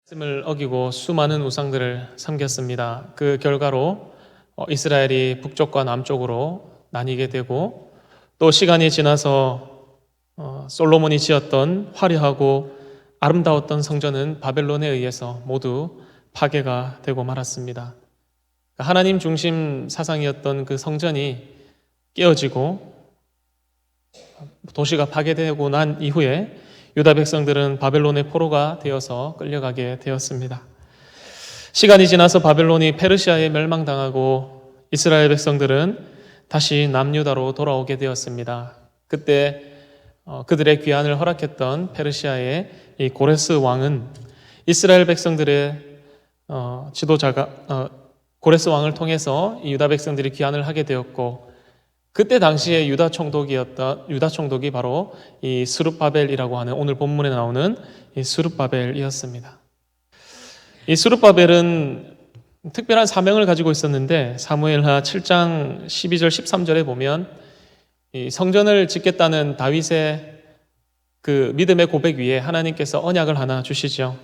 말씀을 어기고 수많은 우상들을 섬겼습니다. 그 결과로 이스라엘이 북쪽과 남쪽으로 나뉘게 되고 또 시간이 지나서 솔로몬이 지었던 화려하고 아름다웠던 성전은 바벨론에 의해서 모두 파괴가 되고 말았습니다. 하나님 중심 사상이었던 그 성전이 깨어지고 도시가 파괴되고 난 이후에 유다 백성들은 바벨론의 포로가 되어서 끌려가게 되었습니다. 시간이 지나서 바벨론이 페르시아에 멸망당하고 이스라엘 백성들은 다시 남유다로 돌아오게 되었습니다. 그때 그들의 귀환을 허락했던 페르시아의 이 고레스 왕은 이스라엘 백성들의 지도자가 고레스 왕을 통해서 이 유다 백성들이 귀환을 하게 되었고, 그때 당시에 유다 총독이 바로 이 스룹바벨이라고 하는 오늘 본문에 나오는 이 스룹바벨이었습니다. 이 스룹바벨은 특별한 사명을 가지고 있었는데 사무엘하 7장 12절 13절에 보면 이 성전을 짓겠다는 다윗의 그 믿음의 고백 위에 하나님께서 언약을 하나 주시죠.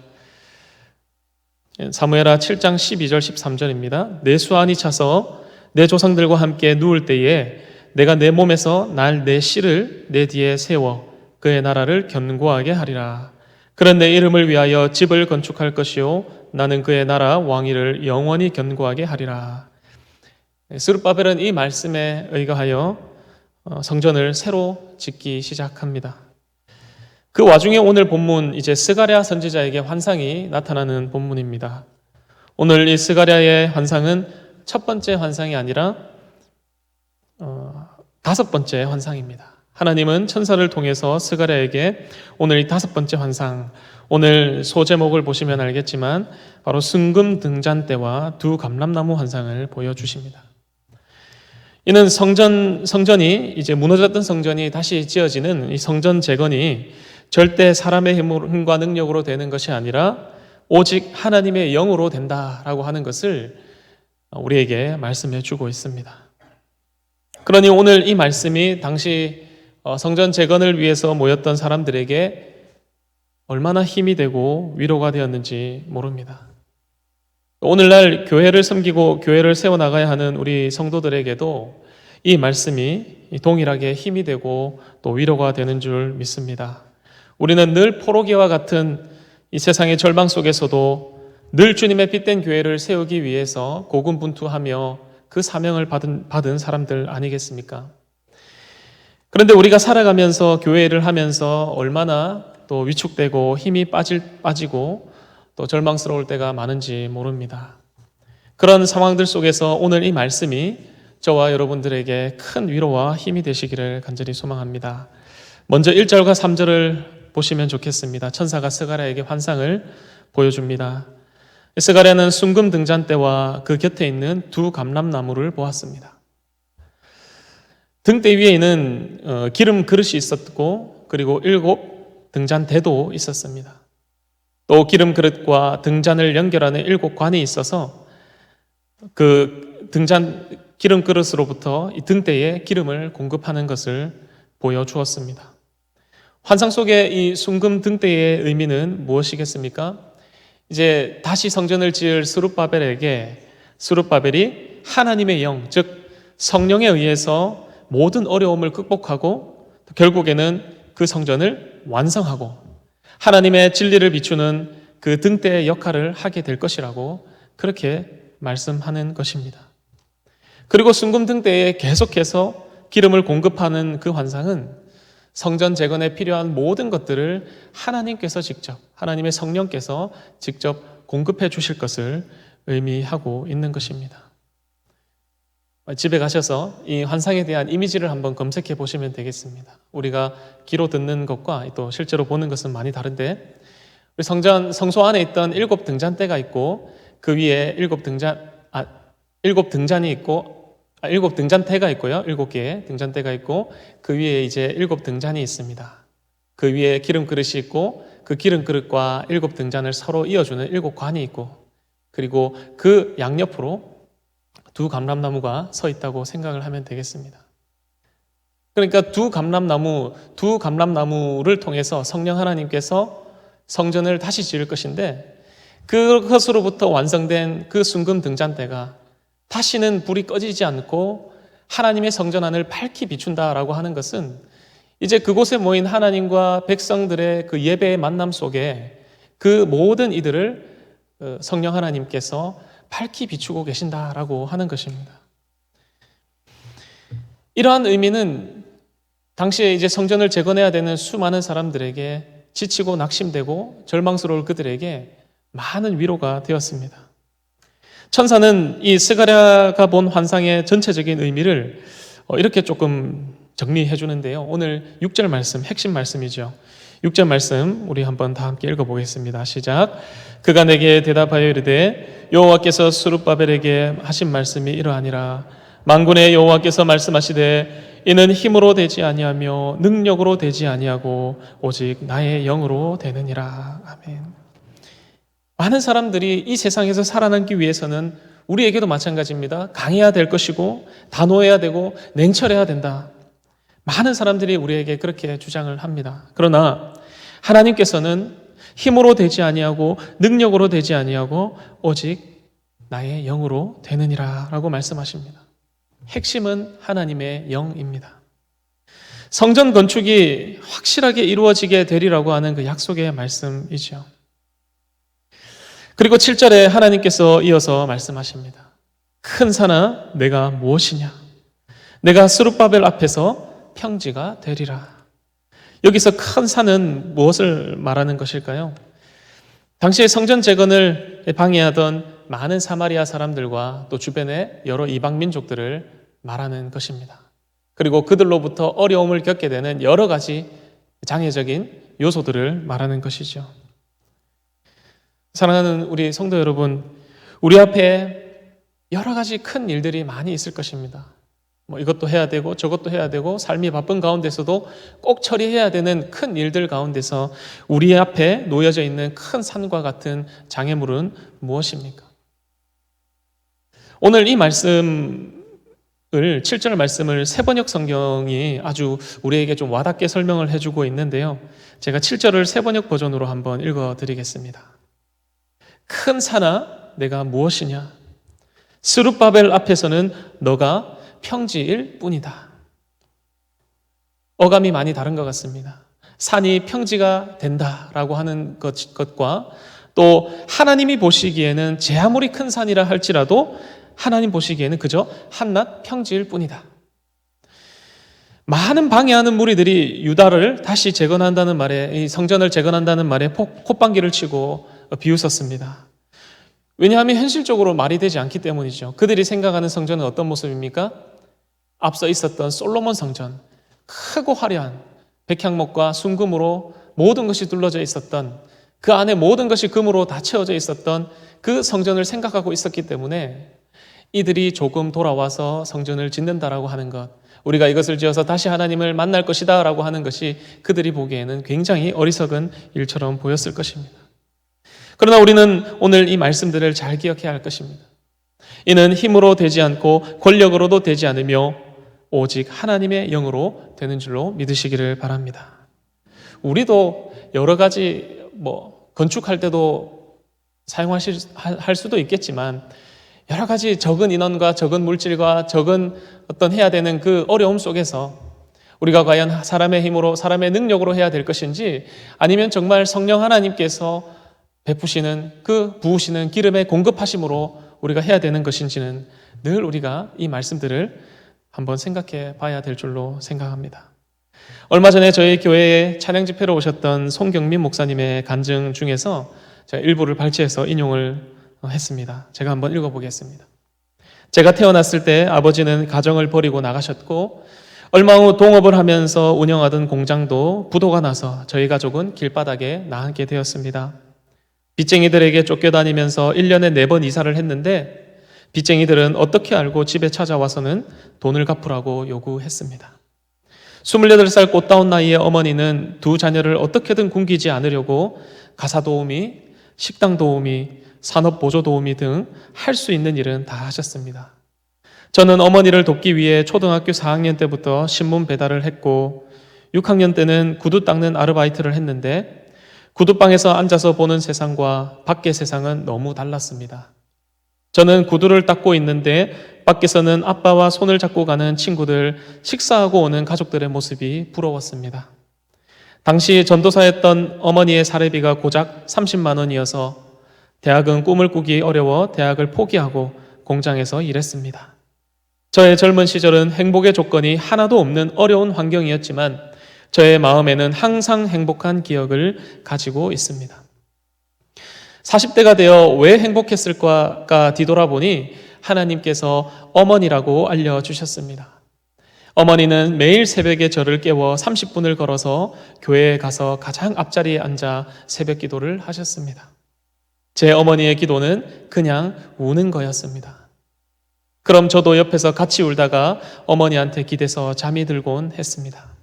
사무엘하 7장 12절 13절입니다. 내 수완이 차서 내 조상들과 함께 누울 때에 내가 내 몸에서 날 내 씨를 내 뒤에 세워 그의 나라를 견고하게 하리라. 그런 내 이름을 위하여 집을 건축할 것이요 나는 그의 나라 왕위를 영원히 견고하게 하리라. 스룹바벨은 이 말씀에 의거하여 성전을 새로 짓기 시작합니다. 그 와중에 오늘 본문 이제 스가랴 선지자에게 환상이 나타나는 본문입니다. 오늘 이 스가랴의 환상은 첫 번째 환상이 아니라 다섯 번째 환상입니다. 하나님은 천사를 통해서 스가랴에게 오늘 이 다섯 번째 환상, 오늘 소제목을 보시면 알겠지만 바로 순금 등잔 때와 두 감람나무 환상을 보여주십니다. 이는 성전이 이제 무너졌던 성전이 다시 지어지는 이 성전 재건이 절대 사람의 힘과 능력으로 되는 것이 아니라 오직 하나님의 영으로 된다라고 하는 것을 우리에게 말씀해 주고 있습니다. 그러니 오늘 이 말씀이 당시 성전 재건을 위해서 모였던 사람들에게 얼마나 힘이 되고 위로가 되었는지 모릅니다. 오늘날 교회를 섬기고 교회를 세워나가야 하는 우리 성도들에게도 이 말씀이 동일하게 힘이 되고 또 위로가 되는 줄 믿습니다. 우리는 늘 포로기와 같은 이 세상의 절망 속에서도 늘 주님의 빛된 교회를 세우기 위해서 고군분투하며 그 사명을 받은 사람들 아니겠습니까? 그런데 우리가 살아가면서 교회를 하면서 얼마나 또 위축되고 힘이 빠지고 또 절망스러울 때가 많은지 모릅니다. 그런 상황들 속에서 오늘 이 말씀이 저와 여러분들에게 큰 위로와 힘이 되시기를 간절히 소망합니다. 먼저 1절과 3절을 보시면 좋겠습니다. 천사가 스가랴에게 환상을 보여줍니다. 스가랴는 순금 등잔대와 그 곁에 있는 두 감람나무를 보았습니다. 등대 위에는 기름 그릇이 있었고 그리고 7 등잔대도 있었습니다. 또 기름 그릇과 등잔을 연결하는 7 관이 있어서 그 기름 그릇으로부터 이 등대에 기름을 공급하는 것을 보여주었습니다. 환상 속의 이 순금 등대의 의미는 무엇이겠습니까? 이제 다시 성전을 지을 스룹바벨에게 스룹바벨이 하나님의 영, 즉 성령에 의해서 모든 어려움을 극복하고 결국에는 그 성전을 완성하고 하나님의 진리를 비추는 그 등대의 역할을 하게 될 것이라고 그렇게 말씀하는 것입니다. 그리고 순금 등대에 계속해서 기름을 공급하는 그 환상은 성전 재건에 필요한 모든 것들을 하나님께서 직접, 하나님의 성령께서 직접 공급해 주실 것을 의미하고 있는 것입니다. 집에 가셔서 이 환상에 대한 이미지를 한번 검색해 보시면 되겠습니다. 우리가 귀로 듣는 것과 또 실제로 보는 것은 많이 다른데, 우리 성소 안에 있던 7 등잔대가 있고 그 위에 7 등잔이 있고 7 등잔대가 있고요. 7개의 등잔대가 있고 그 위에 이제 7 등잔이 있습니다. 그 위에 기름 그릇이 있고 그 기름 그릇과 7 등잔을 서로 이어주는 7 관이 있고 그리고 그 양옆으로 두 감람나무가 서 있다고 생각을 하면 되겠습니다. 그러니까 두 감람나무를 통해서 성령 하나님께서 성전을 다시 지을 것인데 그것으로부터 완성된 그 순금 등잔대가 다시는 불이 꺼지지 않고 하나님의 성전 안을 밝히 비춘다라고 하는 것은 이제 그곳에 모인 하나님과 백성들의 그 예배의 만남 속에 그 모든 이들을 성령 하나님께서 밝히 비추고 계신다라고 하는 것입니다. 이러한 의미는 당시에 이제 성전을 재건해야 되는 수많은 사람들에게 지치고 낙심되고 절망스러울 그들에게 많은 위로가 되었습니다. 천사는 이 스가랴가 본 환상의 전체적인 의미를 이렇게 조금 정리해 주는데요. 오늘 6절 말씀, 핵심 말씀이죠. 6절 말씀 우리 한번 다 함께 읽어보겠습니다. 시작. 그가 내게 대답하여 이르되 여호와께서 스룹바벨에게 하신 말씀이 이러하니라. 만군의 여호와께서 말씀하시되 이는 힘으로 되지 아니하며 능력으로 되지 아니하고 오직 나의 영으로 되느니라. 아멘. 많은 사람들이 이 세상에서 살아남기 위해서는 우리에게도 마찬가지입니다. 강해야 될 것이고 단호해야 되고 냉철해야 된다. 많은 사람들이 우리에게 그렇게 주장을 합니다. 그러나 하나님께서는 힘으로 되지 아니하고 능력으로 되지 아니하고 오직 나의 영으로 되느니라 라고 말씀하십니다. 핵심은 하나님의 영입니다. 성전 건축이 확실하게 이루어지게 되리라고 하는 그 약속의 말씀이죠. 그리고 7절에 하나님께서 이어서 말씀하십니다. 큰 산아 내가 무엇이냐? 내가 스룹바벨 앞에서 평지가 되리라. 여기서 큰 산은 무엇을 말하는 것일까요? 당시에 성전 재건을 방해하던 많은 사마리아 사람들과 또 주변의 여러 이방 민족들을 말하는 것입니다. 그리고 그들로부터 어려움을 겪게 되는 여러 가지 장애적인 요소들을 말하는 것이죠. 사랑하는 우리 성도 여러분, 우리 앞에 여러 가지 큰 일들이 많이 있을 것입니다. 이것도 해야 되고 저것도 해야 되고 삶이 바쁜 가운데서도 꼭 처리해야 되는 큰 일들 가운데서 우리 앞에 놓여져 있는 큰 산과 같은 장애물은 무엇입니까? 오늘 이 말씀을 7절 말씀을 세번역 성경이 아주 우리에게 좀 와닿게 설명을 해주고 있는데요. 제가 7절을 세번역 버전으로 한번 읽어드리겠습니다. 큰 산아 내가 무엇이냐? 스룹바벨 앞에서는 너가 평지일 뿐이다. 어감이 많이 다른 것 같습니다. 산이 평지가 된다라고 하는 것과 또 하나님이 보시기에는 제 아무리 큰 산이라 할지라도 하나님 보시기에는 그저 한낱 평지일 뿐이다. 많은 방해하는 무리들이 유다를 다시 재건한다는 말에, 이 성전을 재건한다는 말에 콧방귀를 치고 비웃었습니다. 왜냐하면 현실적으로 말이 되지 않기 때문이죠. 그들이 생각하는 성전은 어떤 모습입니까? 앞서 있었던 솔로몬 성전, 크고 화려한 백향목과 순금으로 모든 것이 둘러져 있었던, 그 안에 모든 것이 금으로 다 채워져 있었던 그 성전을 생각하고 있었기 때문에 이들이 조금 돌아와서 성전을 짓는다라고 하는 것, 우리가 이것을 지어서 다시 하나님을 만날 것이다 라고 하는 것이 그들이 보기에는 굉장히 어리석은 일처럼 보였을 것입니다. 그러나 우리는 오늘 이 말씀들을 잘 기억해야 할 것입니다. 이는 힘으로 되지 않고 권력으로도 되지 않으며 오직 하나님의 영으로 되는 줄로 믿으시기를 바랍니다. 우리도 여러 가지 건축할 때도 사용할 수도 있겠지만 여러 가지 적은 인원과 적은 물질과 적은 어떤 해야 되는 그 어려움 속에서 우리가 과연 사람의 힘으로 사람의 능력으로 해야 될 것인지 아니면 정말 성령 하나님께서 베푸시는 그 부으시는 기름의 공급하심으로 우리가 해야 되는 것인지는 늘 우리가 이 말씀들을 한번 생각해 봐야 될 줄로 생각합니다. 얼마 전에 저희 교회에 찬양 집회로 오셨던 송경민 목사님의 간증 중에서 제가 일부를 발췌해서 인용을 했습니다. 제가 한번 읽어보겠습니다. 제가 태어났을 때 아버지는 가정을 버리고 나가셨고 얼마 후 동업을 하면서 운영하던 공장도 부도가 나서 저희 가족은 길바닥에 나앉게 되었습니다. 빚쟁이들에게 쫓겨다니면서 1년에 4번 이사를 했는데 빚쟁이들은 어떻게 알고 집에 찾아와서는 돈을 갚으라고 요구했습니다. 28살 꽃다운 나이에 어머니는 두 자녀를 어떻게든 굶기지 않으려고 가사 도우미, 식당 도우미, 산업 보조 도우미 등 할 수 있는 일은 다 하셨습니다. 저는 어머니를 돕기 위해 초등학교 4학년 때부터 신문 배달을 했고 6학년 때는 구두 닦는 아르바이트를 했는데 구두방에서 앉아서 보는 세상과 밖의 세상은 너무 달랐습니다. 저는 구두를 닦고 있는데 밖에서는 아빠와 손을 잡고 가는 친구들, 식사하고 오는 가족들의 모습이 부러웠습니다. 당시 전도사였던 어머니의 사례비가 고작 30만 원이어서 대학은 꿈을 꾸기 어려워 대학을 포기하고 공장에서 일했습니다. 저의 젊은 시절은 행복의 조건이 하나도 없는 어려운 환경이었지만 저의 마음에는 항상 행복한 기억을 가지고 있습니다. 40대가 되어 왜 행복했을까 뒤돌아보니 하나님께서 어머니라고 알려주셨습니다. 어머니는 매일 새벽에 저를 깨워 30분을 걸어서 교회에 가서 가장 앞자리에 앉아 새벽 기도를 하셨습니다. 제 어머니의 기도는 그냥 우는 거였습니다. 그럼 저도 옆에서 같이 울다가 어머니한테 기대서 잠이 들곤 했습니다.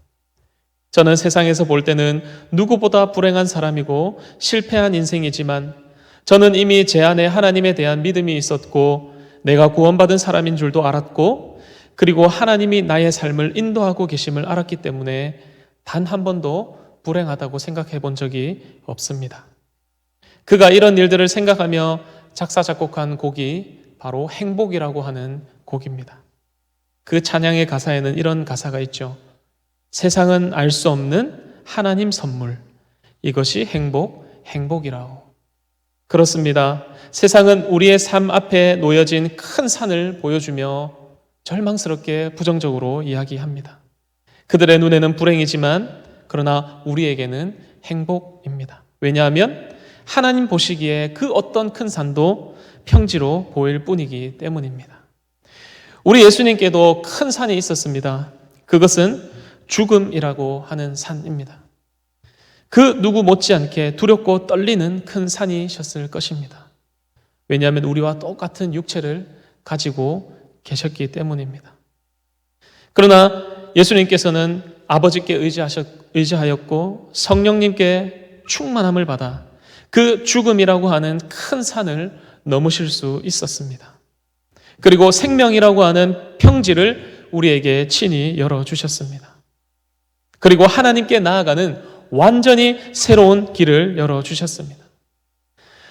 저는 세상에서 볼 때는 누구보다 불행한 사람이고 실패한 인생이지만 저는 이미 제 안에 하나님에 대한 믿음이 있었고 내가 구원받은 사람인 줄도 알았고 그리고 하나님이 나의 삶을 인도하고 계심을 알았기 때문에 단 한 번도 불행하다고 생각해 본 적이 없습니다. 그가 이런 일들을 생각하며 작사 작곡한 곡이 바로 행복이라고 하는 곡입니다. 그 찬양의 가사에는 이런 가사가 있죠. 세상은 알 수 없는 하나님 선물, 이것이 행복이라오. 그렇습니다. 세상은 우리의 삶 앞에 놓여진 큰 산을 보여주며 절망스럽게 부정적으로 이야기합니다. 그들의 눈에는 불행이지만 그러나 우리에게는 행복입니다. 왜냐하면 하나님 보시기에 그 어떤 큰 산도 평지로 보일 뿐이기 때문입니다. 우리 예수님께도 큰 산이 있었습니다. 그것은 죽음이라고 하는 산입니다. 그 누구 못지않게 두렵고 떨리는 큰 산이셨을 것입니다. 왜냐하면 우리와 똑같은 육체를 가지고 계셨기 때문입니다. 그러나 예수님께서는 아버지께 의지하였고 성령님께 충만함을 받아 그 죽음이라고 하는 큰 산을 넘으실 수 있었습니다. 그리고 생명이라고 하는 평지를 우리에게 친히 열어주셨습니다. 그리고 하나님께 나아가는 완전히 새로운 길을 열어주셨습니다.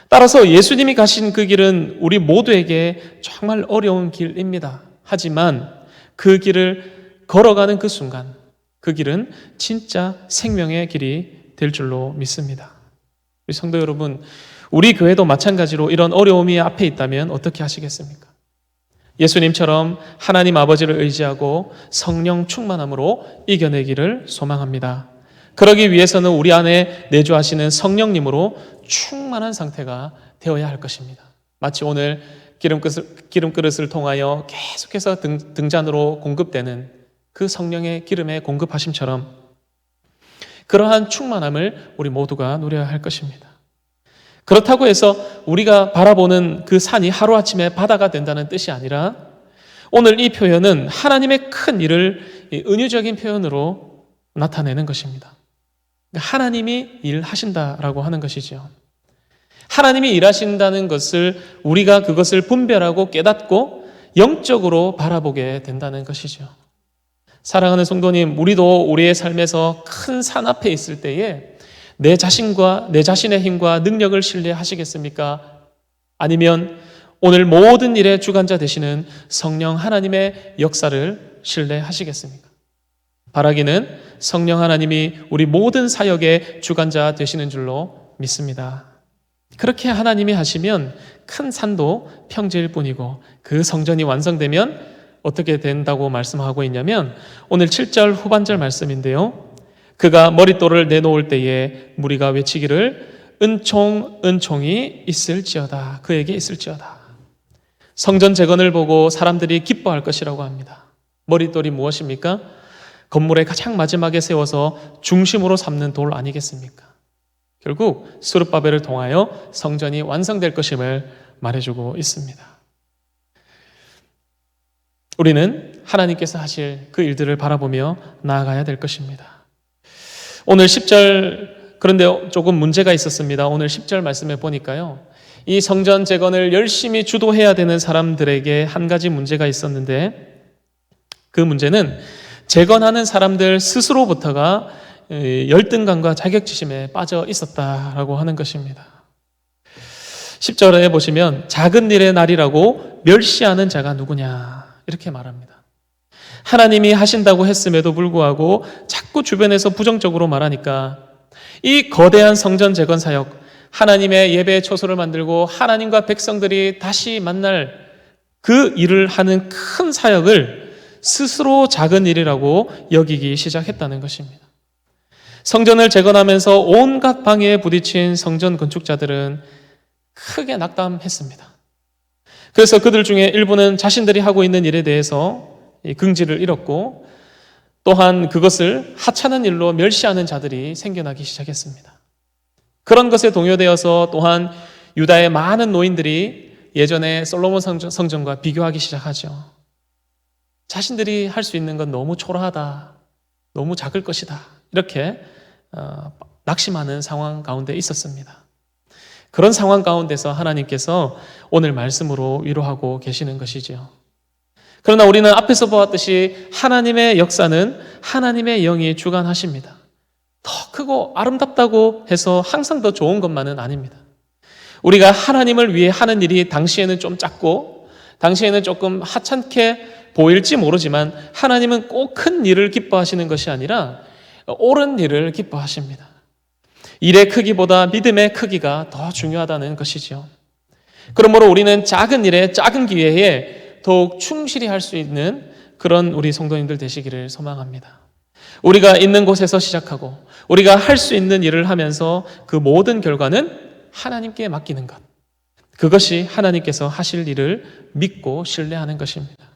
따라서 예수님이 가신 그 길은 우리 모두에게 정말 어려운 길입니다. 하지만 그 길을 걸어가는 그 순간 그 길은 진짜 생명의 길이 될 줄로 믿습니다. 우리 성도 여러분, 우리 교회도 마찬가지로 이런 어려움이 앞에 있다면 어떻게 하시겠습니까? 예수님처럼 하나님 아버지를 의지하고 성령 충만함으로 이겨내기를 소망합니다. 그러기 위해서는 우리 안에 내주하시는 성령님으로 충만한 상태가 되어야 할 것입니다. 마치 오늘 기름그릇을 통하여 계속해서 등잔으로 공급되는 그 성령의 기름의 공급하심처럼 그러한 충만함을 우리 모두가 누려야 할 것입니다. 그렇다고 해서 우리가 바라보는 그 산이 하루아침에 바다가 된다는 뜻이 아니라 오늘 이 표현은 하나님의 큰 일을 은유적인 표현으로 나타내는 것입니다. 하나님이 일하신다라고 하는 것이죠. 하나님이 일하신다는 것을 우리가 그것을 분별하고 깨닫고 영적으로 바라보게 된다는 것이죠. 사랑하는 성도님, 우리도 우리의 삶에서 큰 산 앞에 있을 때에 내 자신의 힘과 능력을 신뢰하시겠습니까? 아니면 오늘 모든 일의 주관자 되시는 성령 하나님의 역사를 신뢰하시겠습니까? 바라기는 성령 하나님이 우리 모든 사역의 주관자 되시는 줄로 믿습니다. 그렇게 하나님이 하시면 큰 산도 평지일 뿐이고 그 성전이 완성되면 어떻게 된다고 말씀하고 있냐면 오늘 7절 후반절 말씀인데요. 그가 머릿돌을 내놓을 때에 무리가 외치기를 은총이 있을지어다. 그에게 있을지어다. 성전 재건을 보고 사람들이 기뻐할 것이라고 합니다. 머릿돌이 무엇입니까? 건물의 가장 마지막에 세워서 중심으로 삼는 돌 아니겠습니까? 결국 스룹바벨을 통하여 성전이 완성될 것임을 말해주고 있습니다. 우리는 하나님께서 하실 그 일들을 바라보며 나아가야 될 것입니다. 오늘 10절, 그런데 조금 문제가 있었습니다. 오늘 10절 말씀에 보니까요, 이 성전 재건을 열심히 주도해야 되는 사람들에게 한 가지 문제가 있었는데 그 문제는 재건하는 사람들 스스로부터가 열등감과 자격지심에 빠져 있었다라고 하는 것입니다. 10절에 보시면 작은 일의 날이라고 멸시하는 자가 누구냐 이렇게 말합니다. 하나님이 하신다고 했음에도 불구하고 자꾸 주변에서 부정적으로 말하니까 이 거대한 성전 재건 사역, 하나님의 예배의 초소를 만들고 하나님과 백성들이 다시 만날 그 일을 하는 큰 사역을 스스로 작은 일이라고 여기기 시작했다는 것입니다. 성전을 재건하면서 온갖 방해에 부딪힌 성전 건축자들은 크게 낙담했습니다. 그래서 그들 중에 일부는 자신들이 하고 있는 일에 대해서 긍지를 잃었고 또한 그것을 하찮은 일로 멸시하는 자들이 생겨나기 시작했습니다. 그런 것에 동요되어서 또한 유다의 많은 노인들이 예전에 솔로몬 성전과 비교하기 시작하죠. 자신들이 할 수 있는 건 너무 초라하다, 너무 작을 것이다 이렇게 낙심하는 상황 가운데 있었습니다. 그런 상황 가운데서 하나님께서 오늘 말씀으로 위로하고 계시는 것이지요. 그러나 우리는 앞에서 보았듯이 하나님의 역사는 하나님의 영이 주관하십니다. 더 크고 아름답다고 해서 항상 더 좋은 것만은 아닙니다. 우리가 하나님을 위해 하는 일이 당시에는 좀 작고 당시에는 조금 하찮게 보일지 모르지만 하나님은 꼭 큰 일을 기뻐하시는 것이 아니라 옳은 일을 기뻐하십니다. 일의 크기보다 믿음의 크기가 더 중요하다는 것이죠. 그러므로 우리는 작은 일에 작은 기회에 더욱 충실히 할 수 있는 그런 우리 성도님들 되시기를 소망합니다. 우리가 있는 곳에서 시작하고 우리가 할 수 있는 일을 하면서 그 모든 결과는 하나님께 맡기는 것. 그것이 하나님께서 하실 일을 믿고 신뢰하는 것입니다.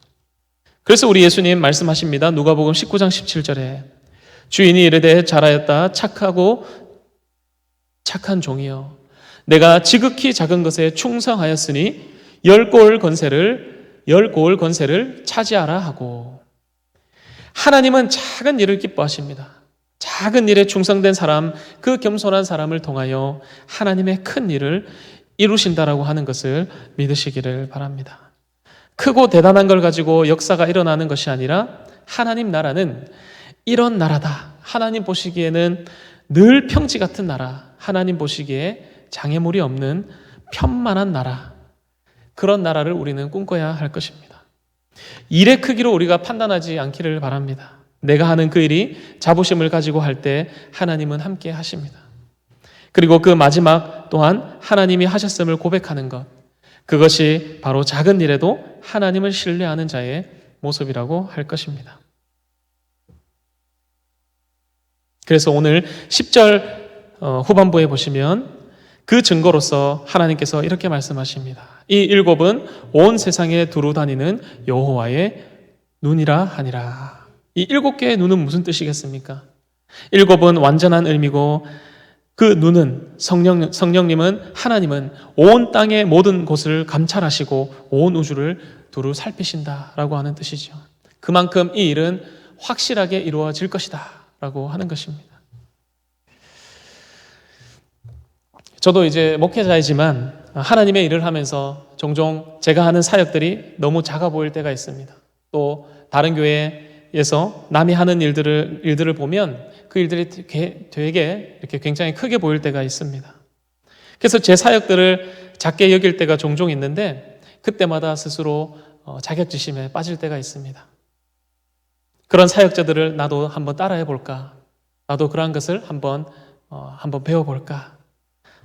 그래서 우리 예수님 말씀하십니다. 누가복음 19장 17절에 주인이 이르되 잘하였다 착한 종이여 내가 지극히 작은 것에 충성하였으니 열 고을 권세를 차지하라 하고 하나님은 작은 일을 기뻐하십니다. 작은 일에 충성된 사람, 그 겸손한 사람을 통하여 하나님의 큰 일을 이루신다라고 하는 것을 믿으시기를 바랍니다. 크고 대단한 걸 가지고 역사가 일어나는 것이 아니라 하나님 나라는 이런 나라다. 하나님 보시기에는 늘 평지 같은 나라, 하나님 보시기에 장애물이 없는 편만한 나라, 그런 나라를 우리는 꿈꿔야 할 것입니다. 일의 크기로 우리가 판단하지 않기를 바랍니다. 내가 하는 그 일이 자부심을 가지고 할 때 하나님은 함께 하십니다. 그리고 그 마지막 또한 하나님이 하셨음을 고백하는 것, 그것이 바로 작은 일에도 하나님을 신뢰하는 자의 모습이라고 할 것입니다. 그래서 오늘 10절 후반부에 보시면 그 증거로서 하나님께서 이렇게 말씀하십니다. 이 일곱은 온 세상에 두루 다니는 여호와의 눈이라 하니라. 이 7개의 눈은 무슨 뜻이겠습니까? 7은 완전한 의미고 그 눈은 성령님은 하나님은 온 땅의 모든 곳을 감찰하시고 온 우주를 두루 살피신다라고 하는 뜻이죠. 그만큼 이 일은 확실하게 이루어질 것이다 라고 하는 것입니다. 저도 이제 목회자이지만 하나님의 일을 하면서 종종 제가 하는 사역들이 너무 작아 보일 때가 있습니다. 또 다른 교회에서 남이 하는 일들을 보면 그 일들이 되게 이렇게 굉장히 크게 보일 때가 있습니다. 그래서 제 사역들을 작게 여길 때가 종종 있는데 그때마다 스스로 자격지심에 빠질 때가 있습니다. 그런 사역자들을 나도 한번 따라해 볼까? 나도 그러한 것을 한번 배워볼까?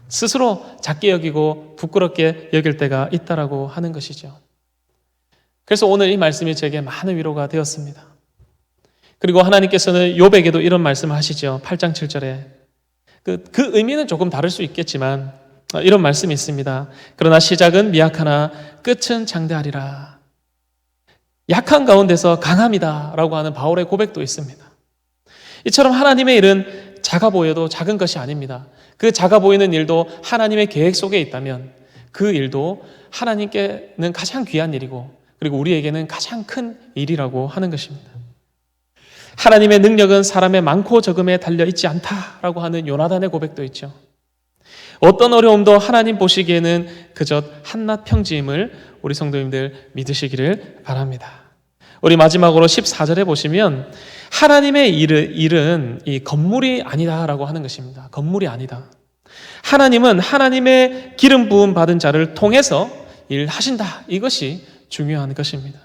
스스로 작게 여기고 부끄럽게 여길 때가 있다라고 하는 것이죠. 그래서 오늘 이 말씀이 제게 많은 위로가 되었습니다. 그리고 하나님께서는 욥에게도 이런 말씀을 하시죠. 8장 7절에 그 의미는 조금 다를 수 있겠지만 이런 말씀이 있습니다. 그러나 시작은 미약하나 끝은 장대하리라. 약한 가운데서 강함이다 라고 하는 바울의 고백도 있습니다. 이처럼 하나님의 일은 작아 보여도 작은 것이 아닙니다. 그 작아 보이는 일도 하나님의 계획 속에 있다면 그 일도 하나님께는 가장 귀한 일이고 그리고 우리에게는 가장 큰 일이라고 하는 것입니다. 하나님의 능력은 사람의 많고 적음에 달려있지 않다라고 하는 요나단의 고백도 있죠. 어떤 어려움도 하나님 보시기에는 그저 한낱 평지임을 우리 성도님들 믿으시기를 바랍니다. 우리 마지막으로 14절에 보시면 하나님의 일은 이 건물이 아니다라고 하는 것입니다. 건물이 아니다. 하나님은 하나님의 기름 부음 받은 자를 통해서 일하신다. 이것이 중요한 것입니다.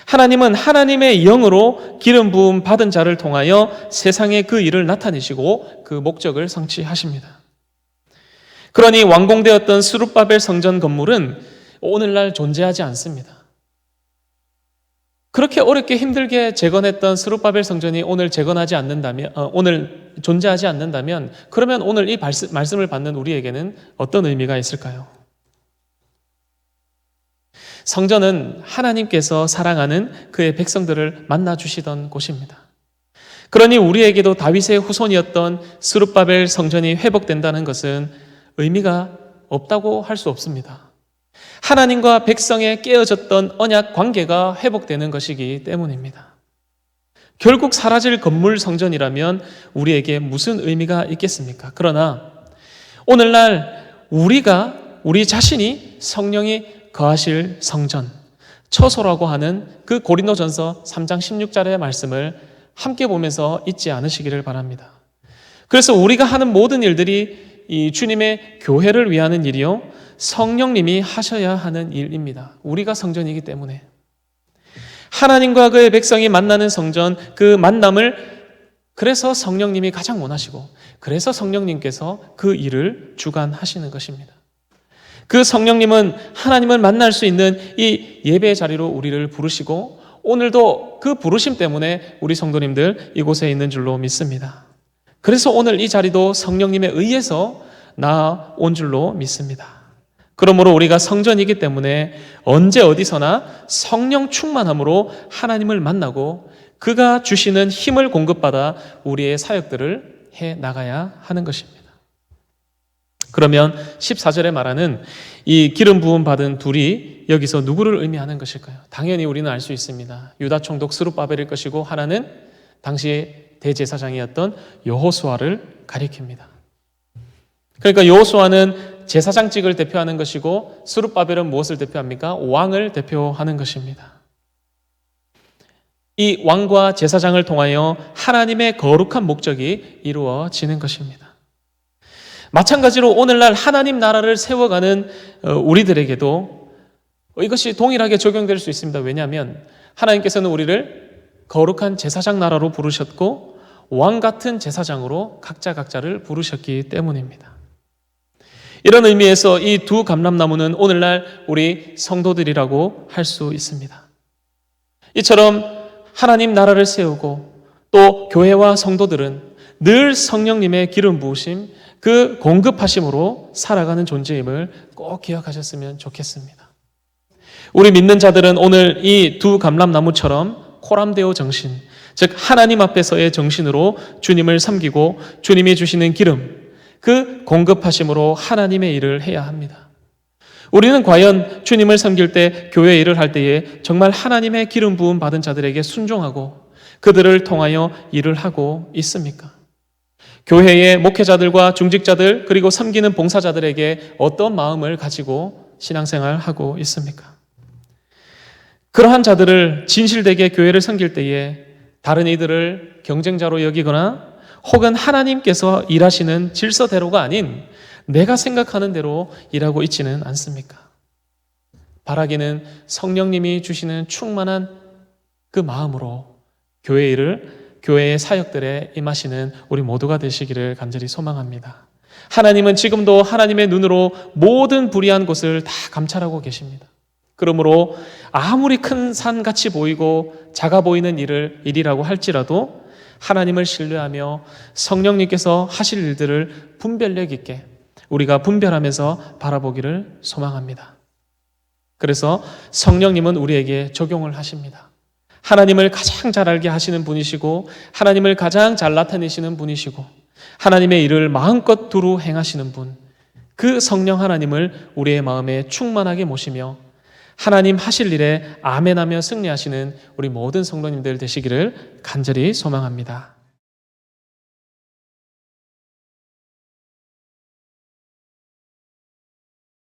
하나님은 하나님의 영으로 기름 부음 받은 자를 통하여 세상에 그 일을 나타내시고 그 목적을 성취하십니다. 그러니 완공되었던 스룹바벨 성전 건물은 오늘날 존재하지 않습니다. 그렇게 어렵게 힘들게 재건했던 스룹바벨 성전이 오늘 재건하지 않는다면, 오늘 존재하지 않는다면, 그러면 오늘 이 말씀을 받는 우리에게는 어떤 의미가 있을까요? 성전은 하나님께서 사랑하는 그의 백성들을 만나주시던 곳입니다. 그러니 우리에게도 다윗의 후손이었던 스룹바벨 성전이 회복된다는 것은 의미가 없다고 할 수 없습니다. 하나님과 백성의 깨어졌던 언약 관계가 회복되는 것이기 때문입니다. 결국 사라질 건물 성전이라면 우리에게 무슨 의미가 있겠습니까? 그러나 오늘날 우리 자신이 성령이 거하실 성전, 처소라고 하는 그 고린도전서 3장 16절의 말씀을 함께 보면서 잊지 않으시기를 바랍니다. 그래서 우리가 하는 모든 일들이 이 주님의 교회를 위하는 일이요, 성령님이 하셔야 하는 일입니다. 우리가 성전이기 때문에 하나님과 그의 백성이 만나는 성전, 그 만남을 그래서 성령님이 가장 원하시고 그래서 성령님께서 그 일을 주관하시는 것입니다. 그 성령님은 하나님을 만날 수 있는 이 예배의 자리로 우리를 부르시고 오늘도 그 부르심 때문에 우리 성도님들 이곳에 있는 줄로 믿습니다. 그래서 오늘 이 자리도 성령님에 의해서 나온 줄로 믿습니다. 그러므로 우리가 성전이기 때문에 언제 어디서나 성령 충만함으로 하나님을 만나고 그가 주시는 힘을 공급받아 우리의 사역들을 해 나가야 하는 것입니다. 그러면 14절에 말하는 이 기름 부음 받은 둘이 여기서 누구를 의미하는 것일까요? 당연히 우리는 알 수 있습니다. 유다 총독 스룹바벨일 것이고 하나는 당시 대제사장이었던 여호수아를 가리킵니다. 그러니까 여호수아는 제사장직을 대표하는 것이고 스룹바벨은 무엇을 대표합니까? 왕을 대표하는 것입니다. 이 왕과 제사장을 통하여 하나님의 거룩한 목적이 이루어지는 것입니다. 마찬가지로 오늘날 하나님 나라를 세워가는 우리들에게도 이것이 동일하게 적용될 수 있습니다. 왜냐하면 하나님께서는 우리를 거룩한 제사장 나라로 부르셨고 왕 같은 제사장으로 각자를 부르셨기 때문입니다. 이런 의미에서 이 두 감람나무는 오늘날 우리 성도들이라고 할 수 있습니다. 이처럼 하나님 나라를 세우고 또 교회와 성도들은 늘 성령님의 기름 부으심, 그 공급하심으로 살아가는 존재임을 꼭 기억하셨으면 좋겠습니다. 우리 믿는 자들은 오늘 이 두 감람나무처럼 코람데오 정신, 즉 하나님 앞에서의 정신으로 주님을 섬기고 주님이 주시는 기름, 그 공급하심으로 하나님의 일을 해야 합니다. 우리는 과연 주님을 섬길 때, 교회 일을 할 때에 정말 하나님의 기름 부음 받은 자들에게 순종하고 그들을 통하여 일을 하고 있습니까? 교회의 목회자들과 중직자들 그리고 섬기는 봉사자들에게 어떤 마음을 가지고 신앙생활을 하고 있습니까? 그러한 자들을 진실되게 교회를 섬길 때에 다른 이들을 경쟁자로 여기거나 혹은 하나님께서 일하시는 질서대로가 아닌 내가 생각하는 대로 일하고 있지는 않습니까? 바라기는 성령님이 주시는 충만한 그 마음으로 교회 일을, 교회의 사역들에 임하시는 우리 모두가 되시기를 간절히 소망합니다. 하나님은 지금도 하나님의 눈으로 모든 불의한 곳을 다 감찰하고 계십니다. 그러므로 아무리 큰 산같이 보이고 작아 보이는 일이라고 할지라도 하나님을 신뢰하며 성령님께서 하실 일들을 분별력 있게 우리가 분별하면서 바라보기를 소망합니다. 그래서 성령님은 우리에게 적용을 하십니다. 하나님을 가장 잘 알게 하시는 분이시고 하나님을 가장 잘 나타내시는 분이시고 하나님의 일을 마음껏 두루 행하시는 분, 그 성령 하나님을 우리의 마음에 충만하게 모시며 하나님 하실 일에 아멘하며 승리하시는 우리 모든 성도님들 되시기를 간절히 소망합니다.